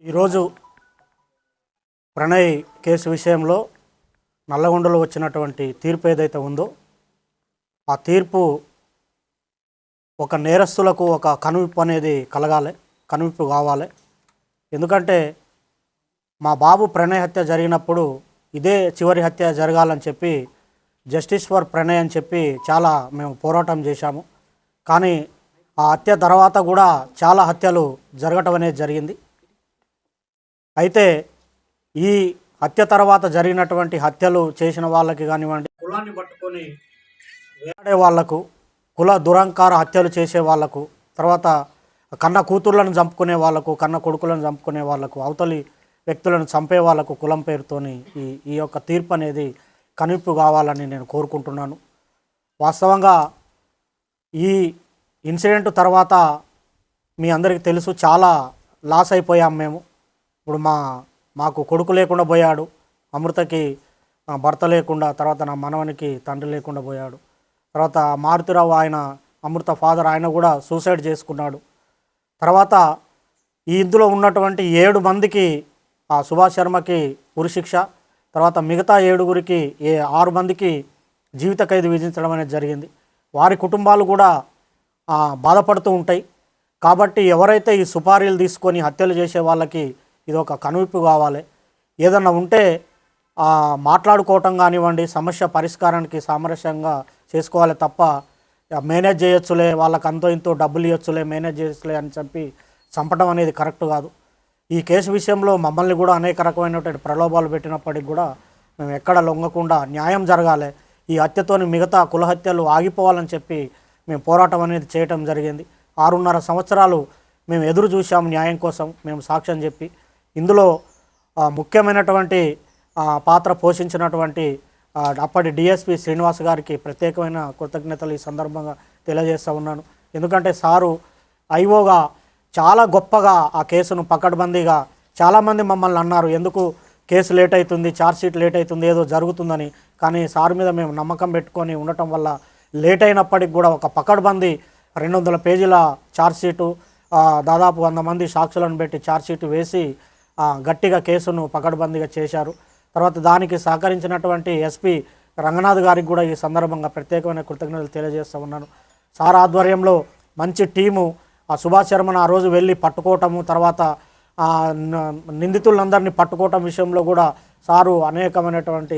ఈరోజు ప్రణయ్ కేసు విషయంలో నల్లగొండలో వచ్చినటువంటి తీర్పు ఏదైతే ఉందో ఆ తీర్పు ఒక నేరస్తులకు ఒక కనువిప్పు అనేది కలగాలి, కనువిప్పు కావాలి. ఎందుకంటే మా బాబు ప్రణయ్ హత్య జరిగినప్పుడు ఇదే చివరి హత్య జరగాలని చెప్పి జస్టిస్ ఫర్ ప్రణయ్ అని చెప్పి చాలా మేము పోరాటం చేశాము. కానీ ఆ హత్య తర్వాత కూడా చాలా హత్యలు జరగటం అనేది జరిగింది. అయితే ఈ హత్య తర్వాత జరిగినటువంటి హత్యలు చేసిన వాళ్ళకి కానివ్వండి, కులాన్ని పట్టుకొని వేలాడే వాళ్లకు, కుల దురంకార హత్యలు చేసే వాళ్లకు, తర్వాత కన్న కూతుర్లను చంపుకునే వాళ్లకు, కన్న కొడుకులను చంపుకునే వాళ్లకు, అవతలి వ్యక్తులను చంపే వాళ్లకు కులం పేరుతోని ఈ యొక్క తీర్పు అనేది కనువిప్పు కావాలని నేను కోరుకుంటున్నాను. వాస్తవంగా ఈ ఇన్సిడెంట్ తర్వాత మీ అందరికీ తెలుసు, చాలా లాస్ అయిపోయాం మేము. ఇప్పుడు మాకు కొడుకు లేకుండా పోయాడు, అమృతకి భర్త లేకుండా, తర్వాత నా మనవనికి తండ్రి లేకుండా పోయాడు. తర్వాత మారుతిరావు ఆయన అమృత ఫాదర్ ఆయన కూడా సూసైడ్ చేసుకున్నాడు. తర్వాత ఈ ఇందులో ఉన్నటువంటి 7 మందికి ఆ సుభాష్ శర్మకి ఉరిశిక్ష, తర్వాత మిగతా 7గురికి 6 మందికి జీవిత ఖైదు విధించడం అనేది జరిగింది. వారి కుటుంబాలు కూడా బాధపడుతూ ఉంటాయి. కాబట్టి ఎవరైతే ఈ సుపారీలు తీసుకొని హత్యలు చేసే వాళ్ళకి ఇది ఒక కనువిప్పు కావాలి. ఏదన్నా ఉంటే మాట్లాడుకోవటం కానివ్వండి, సమస్య పరిష్కారానికి సామరస్యంగా చేసుకోవాలి తప్ప మేనేజ్ చేయొచ్చులే, వాళ్ళకి అంతో ఇంతో డబ్బులు ఇవ్వచ్చులే, మేనేజ్ చేయొచ్చులే అని చెప్పి చంపడం అనేది కరెక్ట్ కాదు. ఈ కేసు విషయంలో మమ్మల్ని కూడా అనేక రకమైనటువంటి ప్రలోభాలు పెట్టినప్పటికి కూడా మేము ఎక్కడ లొంగకుండా న్యాయం జరగాలి, ఈ హత్యతోని మిగతా కుల హత్యలు ఆగిపోవాలని చెప్పి మేము పోరాటం అనేది చేయటం జరిగింది. 6.5 సంవత్సరాలు మేము ఎదురు చూసాము న్యాయం కోసం, మేము సాక్ష్యం చెప్పి. ఇందులో ముఖ్యమైనటువంటి పాత్ర పోషించినటువంటి అప్పటి డిఎస్పి శ్రీనివాస్ గారికి ప్రత్యేకమైన కృతజ్ఞతలు ఈ సందర్భంగా తెలియజేస్తూ ఉన్నాను. ఎందుకంటే సారు ఐఓగా చాలా గొప్పగా ఆ కేసును పకడ్బందీగా, చాలామంది మమ్మల్ని అన్నారు ఎందుకు కేసు లేట్ అవుతుంది, ఛార్జ్షీట్ లేట్ అవుతుంది, ఏదో జరుగుతుందని. కానీ సార్ మీద మేము నమ్మకం పెట్టుకొని ఉండటం వల్ల లేట్ అయినప్పటికి కూడా ఒక పకడ్బందీ 200 పేజీల ఛార్జ్షీటు, దాదాపు 100 మంది సాక్షులను పెట్టి ఛార్జ్షీట్ వేసి గట్టిగా కేసును పకడ్బందీగా చేశారు. తర్వాత దానికి సహకరించినటువంటి ఎస్పీ రంగనాథ్ గారికి కూడా ఈ సందర్భంగా ప్రత్యేకమైన కృతజ్ఞతలు తెలియజేస్తూ ఉన్నాను. సార్ ఆధ్వర్యంలో మంచి టీము సుభాష్ శర్మను ఆ రోజు వెళ్ళి పట్టుకోవటము, తర్వాత నిందితులందరినీ పట్టుకోవటం విషయంలో కూడా సారు అనేకమైనటువంటి